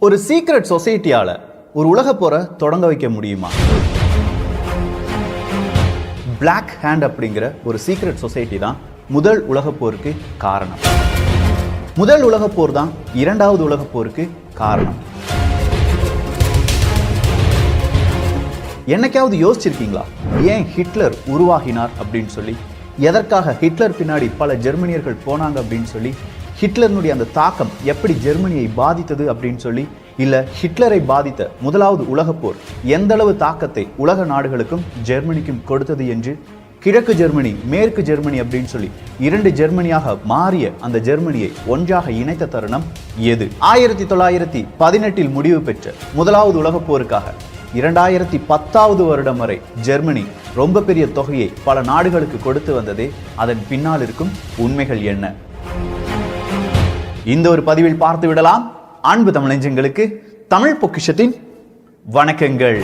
ஒரு சீக்ரெட் சொசைட்டியால ஒரு உலக போரை தொடங்க வைக்க முடியுமா? பிளாக் ஹேண்ட் அப்படிங்கிற ஒரு சீக்ரெட் சொசைட்டி தான் முதல் உலக போருக்கு காரணம். முதல் உலக போர் தான் இரண்டாவது உலக போருக்கு காரணம். என்னைக்காவது யோசிச்சிருக்கீங்களா ஏன் ஹிட்லர் உருவாகினார் அப்படின்னு சொல்லி, எதற்காக ஹிட்லர் பின்னாடி பல ஜெர்மனியர்கள் போனாங்க அப்படின்னு சொல்லி, ஹிட்லருடைய அந்த தாக்கம் எப்படி ஜெர்மனியை பாதித்தது அப்படின்னு சொல்லி, இல்ல ஹிட்லரை பாதித்த முதலாவது உலக போர் எந்த அளவு தாக்கத்தை உலக நாடுகளுக்கும் ஜெர்மனிக்கும் கொடுத்தது என்று, கிழக்கு ஜெர்மனி மேற்கு ஜெர்மனி அப்படின்னு சொல்லி இரண்டு ஜெர்மனியாக மாறிய அந்த ஜெர்மனியை ஒன்றாக இணைத்த தருணம் எது? 1918 முடிவு பெற்ற முதலாவது உலக போருக்காக 2010 வருடம் வரை ஜெர்மனி ரொம்ப பெரிய தொகையை பல நாடுகளுக்கு கொடுத்து வந்ததே, அதன் பின்னால் இருக்கும் உண்மைகள் என்ன? இந்த ஒரு பதிவில் பார்த்து விடலாம். அன்பு தமிழஞ்சங்களுக்கு தமிழ் பொக்கிஷத்தின் வணக்கங்கள்.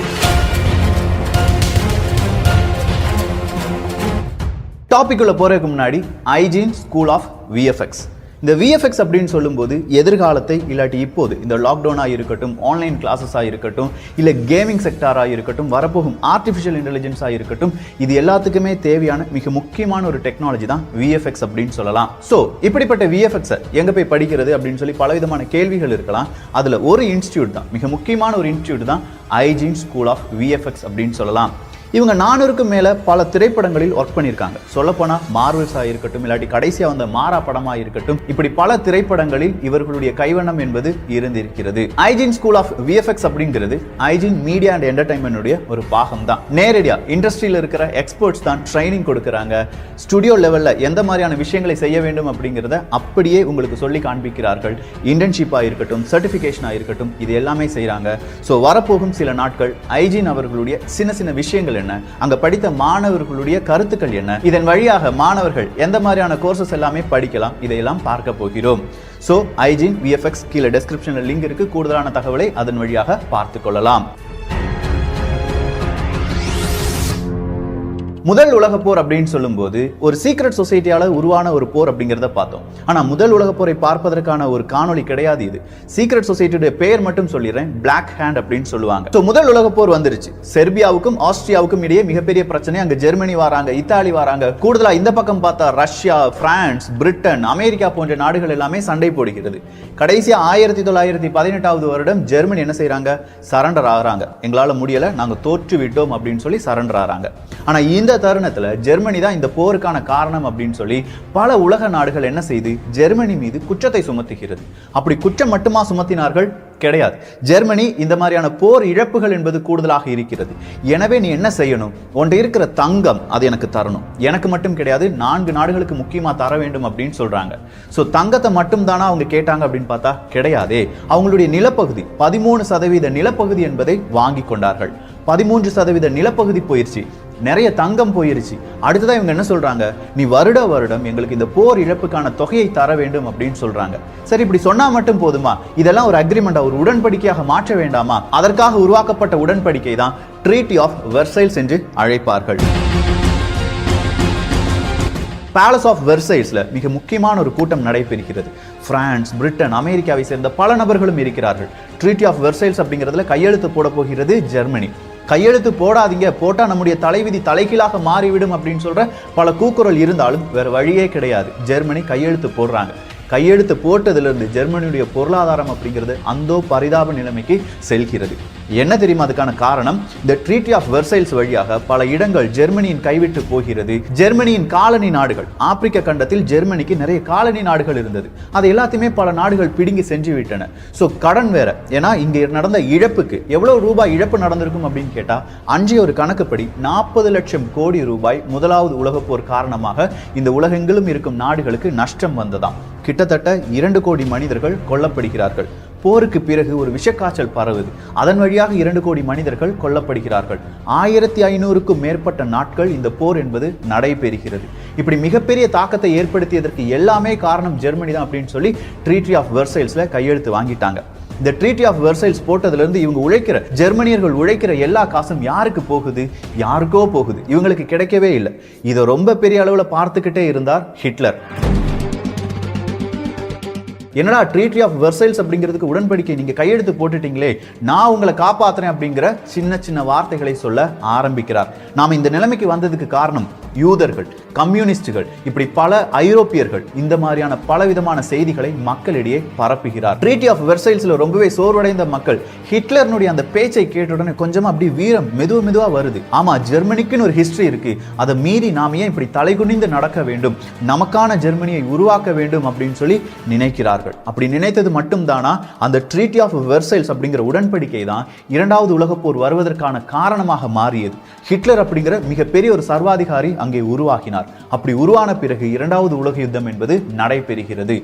டாபிக் உள்ள போறதுக்கு முன்னாடி iGene School of VFX. இந்த VFX அப்படின்னு சொல்லும்போது எதிர்காலத்தை இல்லாட்டி இப்போது இந்த லாக்டவுனாக இருக்கட்டும், ஆன்லைன் கிளாஸஸாக இருக்கட்டும், இல்லை கேமிங் செக்டாராக இருக்கட்டும், வரப்போகும் ஆர்டிஃபிஷியல் இன்டெலிஜென்ஸாக இருக்கட்டும், இது எல்லாத்துக்குமே தேவையான மிக முக்கியமான ஒரு டெக்னாலஜி தான் VFX அப்படின்னு சொல்லலாம். ஸோ இப்படிப்பட்ட VFX எங்கே போய் படிக்கிறது அப்படின்னு சொல்லி பலவிதமான கேள்விகள் இருக்கலாம். அதில் ஒரு இன்ஸ்டியூட் தான், மிக முக்கியமான ஒரு இன்ஸ்டியூட் தான் iGene School of VFX அப்படின்னு சொல்லலாம். இவங்க 400க்கும் மேல பல திரைப்படங்களில் ஒர்க் பண்ணியிருக்காங்க. சொல்லப்போனா மார்வல்ஸா இருக்கட்டும், இல்லாட்டி கடைசியா வந்த மாரா படமா இருக்கட்டும், இப்படி பல திரைப்படங்களில் இவர்களுடைய கைவண்ணம் என்பது இருந்திருக்கிறது. iGene School of VFX அப்படிங்கிறது iGene மீடியா அண்ட் என்டர்டைன்மெண்ட் ஒரு பாகம் தான். நேரடியா இண்டஸ்ட்ரியில இருக்கிற எக்ஸ்பர்ட்ஸ் தான் ட்ரைனிங் கொடுக்கறாங்க. ஸ்டுடியோ லெவல்ல எந்த மாதிரியான விஷயங்களை செய்ய வேண்டும் அப்படிங்கிறத அப்படியே உங்களுக்கு சொல்லி காண்பிக்கிறார்கள். இன்டர்ன்ஷிப்பா இருக்கட்டும், சர்டிபிகேஷனா இருக்கட்டும், இது எல்லாமே செய்யறாங்க. ஸோ வரப்போகும் சில நாட்கள் iGene அவர்களுடைய சின்ன சின்ன விஷயங்கள் என்ன, அங்க படித்த மாணவர்களுடைய கருத்துக்கள் என்ன, இதன் வழியாக மாணவர்கள் எந்த மாதிரியான கோர்சஸ் எல்லாமே படிக்கலாம், இதையெல்லாம் பார்க்க போகிறோம். சோ iGene VFX கீழே டெஸ்கிரிப்ஷன்ல லிங்க் இருக்கு. கூடுதலான தகவலை அதன் வழியாக பார்த்துக் கொள்ளலாம். முதல் உலக போர் அப்படின்னு சொல்லும்போது ஒரு சீக்ரெட் சொசைட்டியால உருவான ஒரு போர் அப்படிங்கிறத பார்த்தோம். ஆனா முதல் உலக போரை பார்ப்பதற்கான ஒரு காணொளி கிடையாது இது. சீக்ரெட் சொசைட்டியுடைய பெயர் மட்டும் சொல்லிடுறேன், பிளாக் ஹேண்ட் அப்படின்னு சொல்லுவாங்க. ஸோ முதல் உலக போர் வந்துருச்சு. செர்பியாவுக்கும் ஆஸ்திரியாவுக்கும் இடையே மிகப்பெரிய பிரச்சனை. அங்க ஜெர்மனி வராங்க, இத்தாலி வராங்க, கூடுதலா இந்த பக்கம் பார்த்தா ரஷ்யா, பிரான்ஸ், பிரிட்டன், அமெரிக்கா போன்ற நாடுகள் எல்லாமே சண்டை போடுகிறது. கடைசியா 1918 வருடம் ஜெர்மனி என்ன செய்யறாங்க? சரண்டர் ஆகிறாங்க. எங்களால முடியல, நாங்க தோற்று விட்டோம் அப்படின்னு சொல்லி சரண்டர் ஆகிறாங்க. ஆனா இந்த தருணத்துல ஜெர்மனி தான் இந்த போருக்கான காரணம் அப்படின்னு சொல்லி பல உலக நாடுகள் என்ன செய்து ஜெர்மனி மீது குற்றத்தை சுமத்துகிறது. அப்படி குற்றம் மட்டுமா சுமத்தினார்கள்? கிடையாது. ஜெர்மனி இந்த மாதிரியான போர் இழப்புகள் என்பது கூடுதலாக இருக்கிறது. எனவே நீ என்ன செய்யணும்? ஒன்று இருக்கிற தங்கம் அது எனக்கு தரணும். எனக்கு மட்டும் கிடையாது, 4 நாடுகளுக்கு முக்கியமா தர வேண்டும் அப்படின்னு சொல்றாங்க. சோ தங்கத்தை மட்டும் தானா அவங்க கேட்டாங்க அப்படின்னு பார்த்தா கிடையாதே. அவங்களுடைய நிலப்பகுதி 13% நிலப்பகுதி என்பதை வாங்கி கொண்டார்கள். 13% நிலப்பகுதி போயிருச்சு, நிறைய தங்கம் போயிருச்சு. அடுத்ததான் இவங்க என்ன சொல்றாங்க? நீ வருடம் எங்களுக்கு இந்த போர் இழப்புக்கான தொகையை தர வேண்டும் அப்படின்னு சொல்றாங்க. சரி, இப்படி சொன்னா மட்டும் போதுமா? இதெல்லாம் ஒரு அக்ரிமெண்டா, ஒரு உடன்படிக்கையாக மாற்ற வேண்டாமா? அதற்காக உருவாக்கப்பட்ட உடன்படிக்கை தான் ட்ரீட்டி ஆஃப் வெர்சைல்ஸ் என்று அழைப்பார்கள். பேலஸ் ஆஃப் வெர்சைல்ஸ்ல மிக முக்கியமான ஒரு கூட்டம் நடைபெறுகிறது. பிரான்ஸ், பிரிட்டன், அமெரிக்காவை சேர்ந்த பல நபர்களும் இருக்கிறார்கள். ட்ரீட்டி ஆஃப் வெர்சைல்ஸ் அப்படிங்கிறதுல கையெழுத்து போட போகிறது ஜெர்மனி. கையெழுத்து போடாதீங்க, போட்டா நம்முடைய தலைவிதி தலைகீழாக மாறிவிடும் அப்படின்னு சொல்ற பல கூக்குரல் இருந்தாலும் வேற வழியே கிடையாது. ஜெர்மனி கையெழுத்து போடுறாங்க. கையெழுத்து போட்டதிலிருந்து ஜெர்மனியுடைய பொருளாதாரம் அப்படிங்கிறது அந்த பரிதாப நிலைமைக்கு செல்கிறது. என்ன தெரியுமா அதுக்கான காரணம்? இந்த ட்ரீட்டி ஆஃப் வெர்சைல்ஸ் வழியாக பல இடங்கள் ஜெர்மனியின் கைவிட்டு போகிறது. ஜெர்மனியின் காலனி நாடுகள், ஆப்பிரிக்க கண்டத்தில் ஜெர்மனிக்கு நிறைய காலனி நாடுகள் இருந்தது. அது எல்லாத்தையுமே பல நாடுகள் பிடுங்கி சென்று விட்டன. ஸோ கடன் வேற. ஏன்னா இங்க நடந்த இழப்புக்கு எவ்வளவு ரூபாய் இழப்பு நடந்திருக்கும் அப்படின்னு கேட்டா, அன்றைய ஒரு கணக்குப்படி 40 லட்சம் கோடி ரூபாய் முதலாவது உலக போர் காரணமாக இந்த உலகெங்கிலும் இருக்கும் நாடுகளுக்கு நஷ்டம் வந்ததாம். கிட்டத்தட்ட 2 கோடி மனிதர்கள் கொல்லப்படுகிறார்கள். போருக்கு பிறகு ஒரு விஷக்காய்ச்சல் பரவுது. அதன் வழியாக 2 கோடி மனிதர்கள் கொல்லப்படுகிறார்கள். 1500க்கும் மேற்பட்ட நாட்கள் இந்த போர் என்பது நடைபெறுகிறது. இப்படி மிகப்பெரிய தாக்கத்தை ஏற்படுத்தியதற்கு எல்லாமே காரணம் ஜெர்மனி தான் அப்படின்னு சொல்லி ட்ரீட்டி ஆஃப் வெர்சைல்ஸ்ல கையெழுத்து வாங்கிட்டாங்க. இந்த ட்ரீட்டி ஆஃப் வெர்சைல்ஸ் போட்டதுல இருந்து இவங்க உழைக்கிற ஜெர்மனியர்கள் உழைக்கிற எல்லா காசும் யாருக்கு போகுது? யாருக்கோ போகுது. இவங்களுக்கு கிடைக்கவே இல்லை. இதை ரொம்ப பெரிய அளவுல பார்த்துக்கிட்டே இருந்தார் ஹிட்லர். என்னடா ட்ரீட்டி ஆஃப் வெர்சைல்ஸ் அப்படிங்கிறதுக்கு உடன்படிக்கை நீங்க கையெழுத்து போட்டுட்டீங்களே, நான் உங்களை காப்பாத்துறேன் அப்படிங்கிற சின்ன சின்ன வார்த்தைகளை சொல்ல ஆரம்பிக்கிறார். நாம இந்த நிலைமைக்கு வந்ததுக்கு காரணம் யூதர்கள், கம்யூனிஸ்டுகள், இப்படி பல ஐரோப்பியர்கள் இந்த மாதிரியான பலவிதமான செய்திகளை மக்களிடையே பரப்புகிறார். ட்ரீட்டி ஆஃப் வெர்சைல்ஸ்ல ரொம்பவே சோர்வடைந்த மக்கள் ஹிட்லருடைய அந்த பேச்சை கேட்டுடனே கொஞ்சமா அப்படி வீரம் மெதுவா வருது. ஆமா, ஜெர்மனிக்குன்னு ஒரு ஹிஸ்டரி இருக்கு, அதை மீறி நாம ஏன் இப்படி தலைகுனிந்து நடக்க வேண்டும், நமக்கான ஜெர்மனியை உருவாக்க வேண்டும் அப்படின்னு சொல்லி நினைக்கிறார்கள். அப்படி நினைத்தது மட்டும் தானா அந்த ட்ரீட்டி ஆஃப் வெர்சைல்ஸ் அப்படிங்கிற உடன்படிக்கை தான் இரண்டாவது உலகப் போர் வருவதற்கான காரணமாக மாறியது. ஹிட்லர் அப்படிங்கிற மிகப்பெரிய ஒரு சர்வாதிகாரி அங்கே உருவாக்கினார். அப்படி உருவான பிறகு இரண்டாவது உலக யுத்தம் என்பது நடைபெறுகிறது.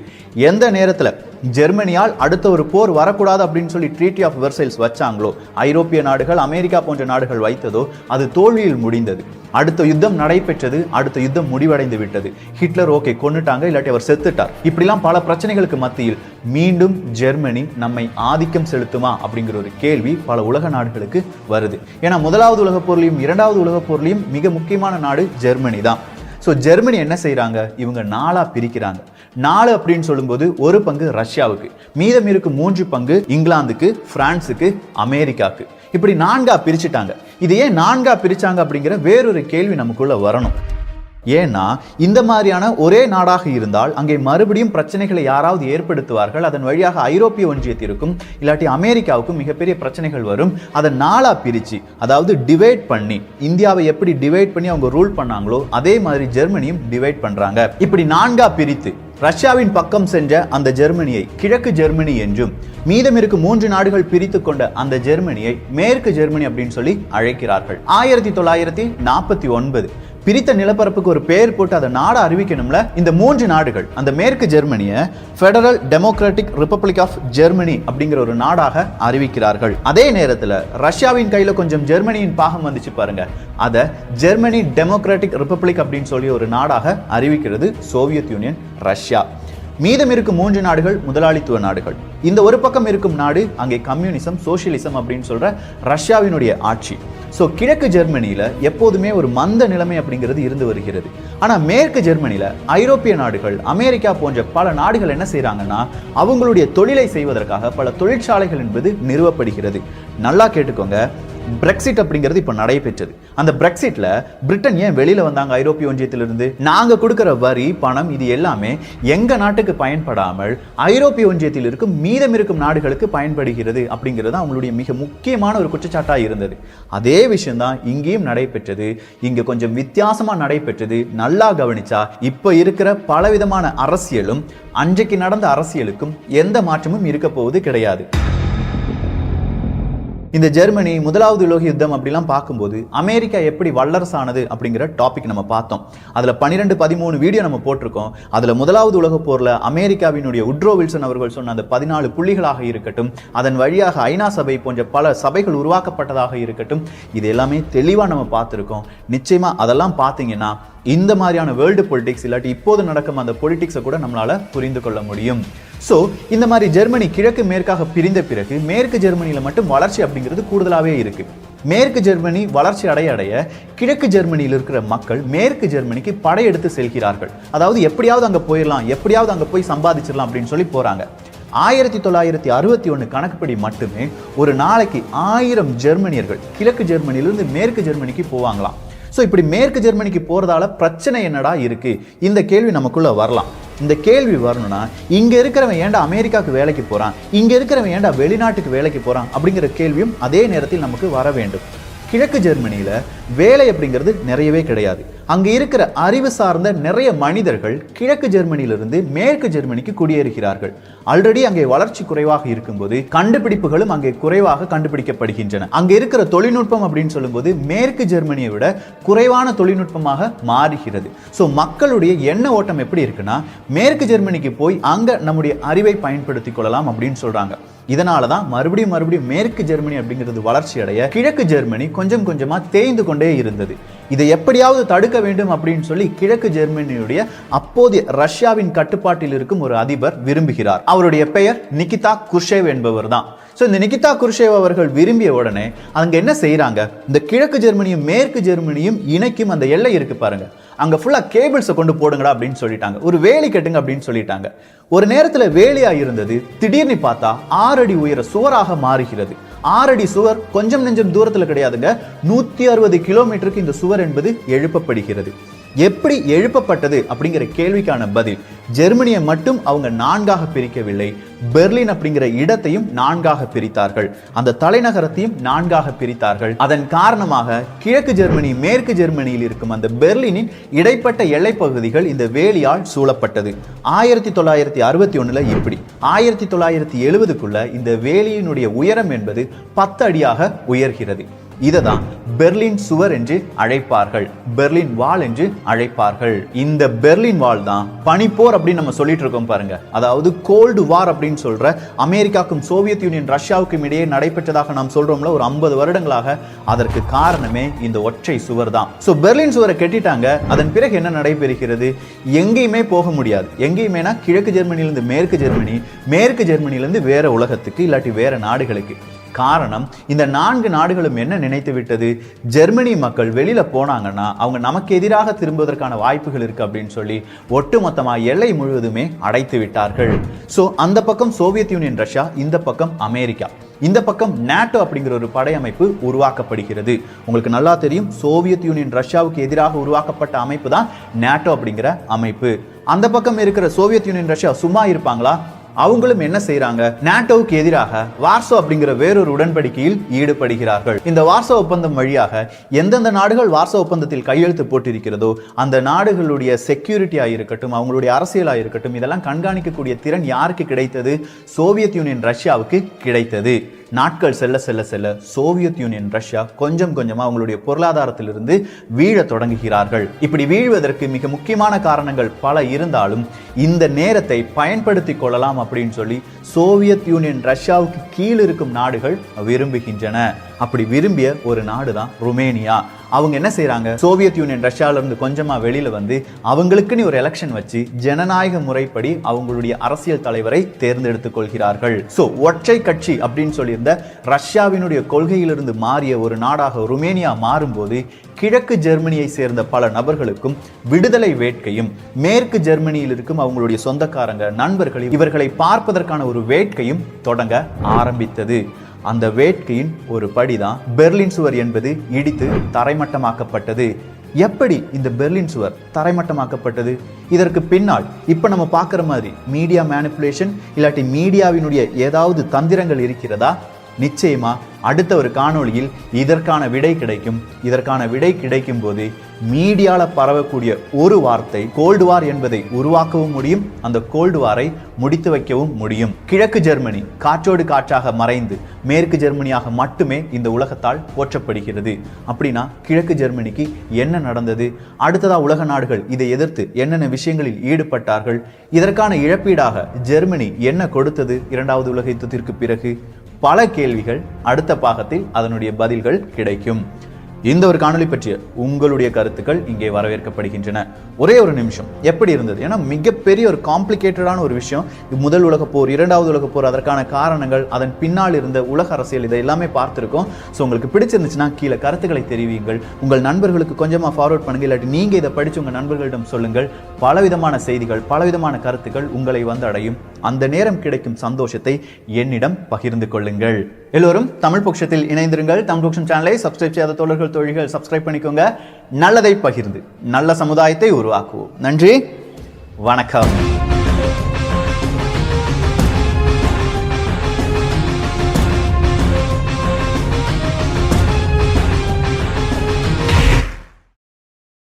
எந்த நேரத்தில் ஜெர்மனியால் அடுத்த ஒரு போர் வரக்கூடாது அப்படின்னு சொல்லி ட்ரீட்டி ஆஃப் வெர்சைல்ஸ் வச்சாங்களோ, ஐரோப்பிய நாடுகள், அமெரிக்கா போன்ற நாடுகள் வைத்ததோ, அது தோல்வியில் முடிந்தது. அடுத்த யுத்தம் நடைபெற்றது, அடுத்த யுத்தம் முடிவடைந்து விட்டது. ஹிட்லர் ஓகே கொன்னுட்டாங்க, இல்லாட்டி அவர் செத்துட்டார். இப்படிலாம் பல பிரச்சனைகளுக்கு மத்தியில் மீண்டும் ஜெர்மனி நம்மை ஆதிக்கம் செலுத்துமா அப்படிங்கிற ஒரு கேள்வி பல உலக நாடுகளுக்கு வருது. ஏன்னா முதலாவது உலக போர்லையும் இரண்டாவது உலக போர்லையும் மிக முக்கியமான நாடு ஜெர்மனி தான். ஸோ ஜெர்மனி என்ன செய்யறாங்க, இவங்க 4 பிரிக்கிறாங்க. 4 அப்படின்னு சொல்லும்போது ஒரு பங்கு ரஷ்யாவுக்கு, மீதம் இருக்கும் 3 பங்கு இங்கிலாந்துக்கு, பிரான்ஸுக்கு, அமெரிக்காவுக்கு, இப்படி 4 பிரிச்சுட்டாங்க. இது ஏன் 4 பிரிச்சாங்க அப்படிங்கிற வேறொரு கேள்வி நமக்குள்ள வரணும். ஏன்னா இந்த மாதிரியான ஒரே நாடாக இருந்தால் அங்கே மறுபடியும் பிரச்சனைகளை யாராவது ஏற்படுத்துவார்கள். அதன் வழியாக ஐரோப்பிய ஒன்றியத்திற்கும் இல்லாட்டி அமெரிக்காவுக்கும் மிகப்பெரிய பிரச்சனைகள் வரும். அதை 4 பிரிச்சு, அதாவது டிவைட் பண்ணி, இந்தியாவை எப்படி டிவைட் பண்ணி அவங்க ரூல் பண்ணாங்களோ அதே மாதிரி ஜெர்மனியும் டிவைட் பண்றாங்க. இப்படி 4 பிரித்து ரஷ்யாவின் பக்கம் சென்ற அந்த ஜெர்மனியை கிழக்கு ஜெர்மனி என்றும், மீதம் இருக்கும் 3 நாடுகள் பிரித்து கொண்ட அந்த ஜெர்மனியை மேற்கு ஜெர்மனி அப்படின்னு சொல்லி அழைக்கிறார்கள். 1949 பிரித்த நிலப்பரப்புக்கு ஒரு பெயர் போட்டு அதை நாடு அறிவிக்கணும்ல. இந்த 3 நாடுகள் அந்த மேற்கு ஜெர்மனியை federal democratic republic of Germany அப்படிங்கிற ஒரு நாடாக அறிவிக்கிறார்கள். அதே நேரத்தில் ரஷ்யாவின் கையில கொஞ்சம் ஜெர்மனியின் பாகம் வந்துச்சு பாருங்க, அதை ஜெர்மனி டெமோக்ராட்டிக் ரிப்பப்ளிக் அப்படின்னு சொல்லி ஒரு நாடாக அறிவிக்கிறது சோவியத் யூனியன், ரஷ்யா. மீதம் இருக்கும் 3 நாடுகள் முதலாளித்துவ நாடுகள். இந்த ஒரு பக்கம் இருக்கும் நாடு அங்கே கம்யூனிசம், சோசியலிசம் அப்படின்னு சொல்ற ரஷ்யாவினுடைய ஆட்சி. ஸோ கிழக்கு ஜெர்மனியில எப்போதுமே ஒரு மந்த நிலைமை அப்படிங்கிறது இருந்து வருகிறது. ஆனா மேற்கு ஜெர்மனியில ஐரோப்பிய நாடுகள், அமெரிக்கா போன்ற பல நாடுகள் என்ன செய்யறாங்கன்னா, அவங்களுடைய தொழிலை செய்வதற்காக பல தொழிற்சாலைகள் என்பது நிறுவப்படுகிறது. நல்லா கேட்டுக்கோங்க, பிரெக்சிட் அப்படிங்கிறது இப்ப நடைபெற்றது. அந்த பிரெக்சிட்ல பிரிட்டன் ஏன் வெளியில வந்தாங்க ஐரோப்பிய ஒன்றியத்திலிருந்து? நாங்க கொடுக்கிற வரி, பணம், இது எல்லாமே எங்க நாட்டுக்கு பயன்படாமல் ஐரோப்பிய ஒன்றியத்தில் இருக்கும் மீதம் இருக்கும் நாடுகளுக்கு பயன்படுகிறது அப்படிங்கிறது அவங்களுடைய மிக முக்கியமான ஒரு குற்றச்சாட்டா இருந்தது. அதே விஷயம் தான் இங்கேயும் நடைபெற்றது. இங்க கொஞ்சம் வித்தியாசமா நடைபெற்றது. நல்லா கவனிச்சா இப்ப இருக்கிற பலவிதமான அரசியலும் அன்றைக்கு நடந்த அரசியலுக்கும் எந்த மாற்றமும் இருக்க போவது கிடையாது. இந்த ஜெர்மனி முதலாவது உலக யுத்தம் அப்படிலாம் பார்க்கும்போது அமெரிக்கா எப்படி வல்லரசானது அப்படிங்கிற டாபிக் நம்ம பார்த்தோம். அதுல 12-13 வீடியோ நம்ம போட்டிருக்கோம். அதுல முதலாவது உலக போர்ல அமெரிக்காவினுடைய உட்ரோ வில்சன் அவர்கள் சொன்ன அந்த 14 புள்ளிகளாக இருக்கட்டும், அதன் வழியாக ஐநா சபை போன்ற பல சபைகள் உருவாக்கப்பட்டதாக இருக்கட்டும், இது எல்லாமே தெளிவா நம்ம பார்த்திருக்கோம். நிச்சயமா அதெல்லாம் பார்த்தீங்கன்னா இந்த மாதிரியான வேர்ல்டு பொலிட்டிக்ஸ் இல்லாட்டி இப்போது நடக்கும் அந்த பொலிட்டிக்ஸை கூட நம்மளால புரிந்து கொள்ள முடியும். ஸோ இந்த மாதிரி ஜெர்மனி கிழக்கு மேற்காக பிரிந்த பிறகு மேற்கு ஜெர்மனியில மட்டும் வளர்ச்சி அப்படிங்கிறது கூடுதலாகவே இருக்கு. மேற்கு ஜெர்மனி வளர்ச்சி அடைய கிழக்கு ஜெர்மனியில் இருக்கிற மக்கள் மேற்கு ஜெர்மனிக்கு படையெடுத்து செல்கிறார்கள். அதாவது எப்படியாவது அங்க போயிடலாம், எப்படியாவது அங்க போய் சம்பாதிச்சிடலாம் அப்படின்னு சொல்லி போறாங்க. 1961 கணக்குப்படி மட்டுமே ஒரு நாளைக்கு 1000 ஜெர்மனியர்கள் கிழக்கு ஜெர்மனியிலிருந்து மேற்கு ஜெர்மனிக்கு போவாங்களாம். ஸோ இப்படி மேற்கு ஜெர்மனிக்கு போறதால பிரச்சனை என்னடா இருக்கு, இந்த கேள்வி நமக்குள்ள வரலாம். இந்த கேள்வி வரணும்னா இங்க இருக்கிறவன் ஏன்டா அமெரிக்காவுக்கு வேலைக்கு போறான், இங்க இருக்கிறவன் ஏன்டா வெளிநாட்டுக்கு வேலைக்கு போறான் அப்படிங்கிற கேள்வியும் அதே நேரத்தில் நமக்கு வர வேண்டும். கிழக்கு ஜெர்மனியில வேலை அப்படிங்கிறது நிறையவே கிடையாது. அங்க இருக்கிற அறிவு சார்ந்த நிறைய மனிதர்கள் கிழக்கு ஜெர்மனியிலிருந்து மேற்கு ஜெர்மனிக்கு குடியேறுகிறார்கள். ஆல்ரெடி அங்கே வளர்ச்சி குறைவாக இருக்கும்போது கண்டுபிடிப்புகளும் அங்கே குறைவாக கண்டுபிடிக்கப்படுகின்றன. அங்க இருக்கிற தொழில்நுட்பம் அப்படின்னு சொல்லும்போது மேற்கு ஜெர்மனியை விட குறைவான தொழில்நுட்பமாக மாறுகிறது. ஸோ மக்களுடைய எண்ண ஓட்டம் எப்படி இருக்குன்னா, மேற்கு ஜெர்மனிக்கு போய் அங்க நம்முடைய அறிவை பயன்படுத்திக் கொள்ளலாம் அப்படின்னு சொல்றாங்க. இதனாலதான் மறுபடியும் மேற்கு ஜெர்மனி அப்படிங்கிறது வளர்ச்சி அடைய கிழக்கு ஜெர்மனி கொஞ்சம் கொஞ்சமா தேய்ந்து கொண்டே இருந்தது. இதை எப்படியாவது தடுக்க வேண்டும் அப்படின்னு சொல்லி கிழக்கு ஜெர்மனியுடைய அப்போதைய ரஷ்யாவின் கட்டுப்பாட்டில் இருக்கும் ஒரு அதிபர் விரும்புகிறார். அவருடைய பெயர் நிகிதா குர்ஷேவ் என்பவர் தான். ஸோ இந்த நிகிதா குருஷேவ் அவர்கள் விரும்பிய உடனே அங்க என்ன செய்யறாங்க, இந்த கிழக்கு ஜெர்மனியும் மேற்கு ஜெர்மனியும் இணைக்கும் அந்த எல்லை இருக்கு பாருங்க, அங்க ஃபுல்லா கேபிள்ஸை கொண்டு போடுங்கடா அப்படின்னு சொல்லிட்டாங்க, ஒரு வேலி கட்டுங்க அப்படின்னு சொல்லிட்டாங்க. ஒரு நேரத்துல வேலியா இருந்தது திடீர்னு பார்த்தா 6 அடி உயர சுவராக மாறுகிறது. 6 அடி சுவர் கொஞ்சம் நெஞ்சம் தூரத்துல கிடையாதுங்க, 160 கிலோமீட்டருக்கு இந்த சுவர் என்பது எழுப்பப்படுகிறது. எப்படி எழுப்பப்பட்டது அப்படிங்கிற கேள்விக்கான பதில், ஜெர்மனியை மட்டும் அவங்க 4ஆக பிரிக்கவில்லை, பெர்லின் அப்படிங்கிற இடத்தையும் 4ஆக பிரித்தார்கள், அந்த தலைநகரத்தையும் 4ஆக பிரித்தார்கள். அதன் காரணமாக கிழக்கு ஜெர்மனி மேற்கு ஜெர்மனியில் இருக்கும் அந்த பெர்லினின் இடைப்பட்ட எல்லை பகுதிகள் இந்த வேலியால் சூழப்பட்டது. 1961 இப்படி 1970க்குள்ள இந்த வேலியினுடைய உயரம் என்பது 10 அடியாக உயர்கிறது. இததான் பெர்லின் சுவர் என்று அழைப்பார்கள், பெர்லின் வால் என்று அழைப்பார்கள். இந்த பெர்லின் வால் தான் பனிப்போர் அப்படின்னு நம்ம சொல்லிட்டு இருக்கோம் பாருங்க, அதாவது கோல்டு வார் அப்படின்னு சொல்ற அமெரிக்காவுக்கும் சோவியத் யூனியன் ரஷ்யாவுக்கும் இடையே நடைபெற்றதாக நாம் சொல்றோம்ல ஒரு 50 வருடங்களாக, அதற்கு காரணமே இந்த ஒற்றை சுவர் தான். சோ பெர்லின் சுவரை கட்டிட்டாங்க. அதன் பிறகு என்ன நடைபெறுகிறது, எங்கேயுமே போக முடியாது. எங்கேயுமேனா கிழக்கு ஜெர்மனியிலிருந்து மேற்கு ஜெர்மனி, மேற்கு ஜெர்மனியிலிருந்து வேற உலகத்துக்கு இல்லாட்டி வேற நாடுகளுக்கு. காரணம், இந்த 4 நாடுகளும் என்ன நினைத்து விட்டது, ஜெர்மனி மக்கள் வெளியில போனாங்கன்னா அவங்க நமக்கு எதிராக திரும்புவதற்கான வாய்ப்புகள் இருக்கு அப்படின்னு சொல்லி ஒட்டுமொத்தமா எல்லை முழுவதுமே அடைத்து விட்டார்கள். சோ அந்த பக்கம் சோவியத் யூனியன் ரஷ்யா, இந்த பக்கம் அமெரிக்கா, இந்த பக்கம் நேட்டோ அப்படிங்கிற ஒரு படையமைப்பு உருவாக்கப்படுகிறது. உங்களுக்கு நல்லா தெரியும், சோவியத் யூனியன் ரஷ்யாவுக்கு எதிராக உருவாக்கப்பட்ட அமைப்பு தான் நேட்டோ அப்படிங்கிற அமைப்பு. அந்த பக்கம் இருக்கிற சோவியத் யூனியன் ரஷ்யா சும்மா இருப்பாங்களா, அவங்களும் என்ன செய்யறாங்க, நாட்டோவுக்கு எதிராக வார்சோ அப்படிங்கிற வேறொரு உடன்படிக்கையில் ஈடுபடுகிறார்கள். இந்த வார்சோ ஒப்பந்தம் வழியாக எந்தெந்த நாடுகள் வார்சோ ஒப்பந்தத்தில் கையெழுத்து போட்டிருக்கிறதோ அந்த நாடுகளுடைய செக்யூரிட்டியா இருக்கட்டும், அவங்களுடைய அரசியலா இருக்கட்டும், இதெல்லாம் கண்காணிக்கக்கூடிய திறன் யாருக்கு கிடைத்தது, சோவியத் யூனியன் ரஷ்யாவுக்கு கிடைத்தது. நாட்கள் செல்ல செல்ல செல்ல சோவியத் யூனியன் ரஷ்யா கொஞ்சம் கொஞ்சமா அவங்களுடைய பொருளாதாரத்திலிருந்து வீழ தொடங்குகிறார்கள். இப்படி வீழ்வதற்கு மிக முக்கியமான காரணங்கள் பல இருந்தாலும் இந்த நேரத்தை பயன்படுத்தி கொள்ளலாம் அப்படின்னு சொல்லி சோவியத் யூனியன் ரஷ்யாவுக்கு கீழ் இருக்கும் நாடுகள் விரும்புகின்றன. அப்படி விரும்பிய ஒரு நாடு தான் ருமேனியா. அவங்க என்ன செய்யறாங்க, சோவியத் யூனியன் ரஷ்யால இருந்து கொஞ்சமா வெளியில வந்து அவங்களுக்குன்னு ஒரு எலெக்ஷன் வச்சு ஜனநாயக முறைப்படி அவங்களுடைய அரசியல் தலைவரை தேர்ந்தெடுத்துக் கொள்கிறார்கள். சோ ஒற்றை கட்சி அப்படின்னு சொல்லியிருந்த ரஷ்யாவினுடைய கொள்கையிலிருந்து மாறிய ஒரு நாடாக ருமேனியா மாறும்போது கிழக்கு ஜெர்மனியை சேர்ந்த பல நபர்களுக்கும் விடுதலை வேட்கையும், மேற்கு ஜெர்மனியில் இருக்கும் அவங்களுடைய சொந்தக்காரங்க நண்பர்கள் இவர்களை பார்ப்பதற்கான ஒரு வேட்கையும் தொடங்க ஆரம்பித்தது. அந்த வேட்கையின் ஒரு படிதான் பெர்லின் சுவர் என்பது இடித்து தரைமட்டமாக்கப்பட்டது. எப்படி இந்த பெர்லின் சுவர் தரைமட்டமாக்கப்பட்டது, இதற்கு பின்னால் இப்ப நம்ம பார்க்குற மாதிரி மீடியா மேனிப்புலேஷன் இல்லாட்டி மீடியாவினுடைய ஏதாவது தந்திரங்கள் இருக்கிறதா? நிச்சயமா அடுத்த ஒரு காணொளியில் இதற்கான விடை கிடைக்கும். இதற்கான விடை கிடைக்கும் போது மீடியால பரவக்கூடிய ஒரு வார்த்தை கோல்டு வார் என்பதை உருவாக்கவும் முடியும், அந்த கோல்டு வாரை முடித்து வைக்கவும் முடியும். கிழக்கு ஜெர்மனி காற்றோடு காற்றாக மறைந்து மேற்கு ஜெர்மனியாக மட்டுமே இந்த உலகத்தால் போற்றப்படுகிறது. அப்படின்னா கிழக்கு ஜெர்மனிக்கு என்ன நடந்தது, அடுத்ததா உலக நாடுகள் இதை எதிர்த்து என்னென்ன விஷயங்களில் ஈடுபட்டார்கள், இதற்கான இழப்பீடாக ஜெர்மனி என்ன கொடுத்தது 2வது உலக யுத்தத்திற்கு பிறகு, பல கேள்விகள் அடுத்த பாகத்தில் அதனுடைய பதில்கள் கிடைக்கும். இந்த ஒரு காணொளி பற்றிய உங்களுடைய கருத்துக்கள் இங்கே வரவேற்கப்படுகின்றன. ஒரே ஒரு நிமிஷம், எப்படி இருந்தது? ஏன்னா மிகப்பெரிய ஒரு காம்ப்ளிகேட்டடான ஒரு விஷயம். முதல் உலக போர், 2வது உலக போர், அதற்கான காரணங்கள், அதன் பின்னால் இருந்த உலக அரசியல், இதை எல்லாமே பார்த்துருக்கோம். ஸோ உங்களுக்கு பிடிச்சிருந்துச்சுன்னா கீழே கருத்துக்களை தெரிவியுங்கள், உங்கள் நண்பர்களுக்கு கொஞ்சமாக ஃபார்வர்ட் பண்ணுங்க, இல்லாட்டி நீங்கள் இதை படித்து உங்கள் நண்பர்களிடம் சொல்லுங்கள். பலவிதமான செய்திகள், பலவிதமான கருத்துக்கள் உங்களை வந்து அடையும். அந்த நேரம் கிடைக்கும் சந்தோஷத்தை என்னிடம் பகிர்ந்து கொள்ளுங்கள். எல்லோரும் தமிழ் பொக்கிஷத்தில் இணைந்திருங்கள். தமிழ் பொக்கிஷம் சேனலை சப்ஸ்கிரைப் செய்யாத தோழர்கள் தோழிகள் சப்ஸ்கிரைப் பண்ணிக்கோங்க. நல்லதை பகிர்ந்து நல்ல சமுதாயத்தை உருவாக்குவோம். நன்றி, வணக்கம்.